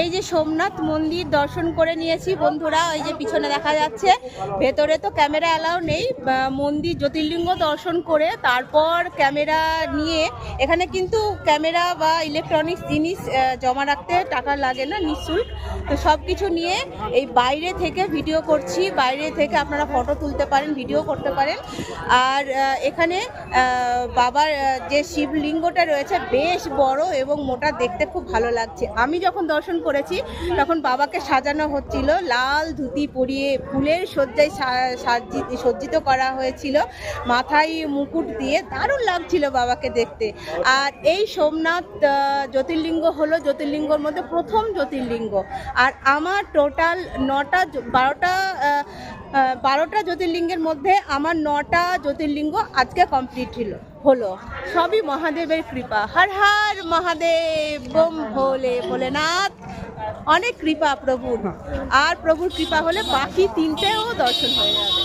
এই যে সোমনাথ মন্দির দর্শন করে নিয়েছি বন্ধুরা, ওই যে পিছনে দেখা যাচ্ছে। ভেতরে তো ক্যামেরা অ্যালাউ নেই, মন্দির জ্যোতির্লিঙ্গ দর্শন করে তারপর ক্যামেরা নিয়ে, এখানে কিন্তু ক্যামেরা বা ইলেকট্রনিক্স জিনিস জমা রাখতে টাকা লাগে না, নিঃশুল্ক। তো সব কিছু নিয়ে এই বাইরে থেকে ভিডিও করছি, বাইরে থেকে আপনারা ফটো তুলতে পারেন, ভিডিও করতে পারেন। আর এখানে বাবার যে শিবলিঙ্গটা রয়েছে বেশ বড় এবং মোটা, দেখতে খুব ভালো লাগছে। আমি যখন দর্শন করেছি তখন বাবাকে সাজানো হচ্ছিল, লাল ধুতি পরিয়ে ফুলের সজ্জায় সজ্জিত করা হয়েছিল, মাথায় মুকুট দিয়ে দারুণ লাগছিল বাবাকে দেখতে। আর এই সোমনাথ জ্যোতির্লিঙ্গ হলো জ্যোতির্লিঙ্গর মধ্যে প্রথম জ্যোতির্লিঙ্গ। আর আমার টোটাল 12টা জ্যোতির্লিঙ্গের মধ্যে আমার 9টা জ্যোতির্লিঙ্গ আজকে কমপ্লিট হলো। সবই মহাদেবের কৃপা। হর হর মহাদেব, বোম ভোলে ভোলেনাথ। অনেক কৃপা প্রভুর, আর প্রভুর কৃপা হলে বাকি 3টেও দর্শন হয়ে যাবে।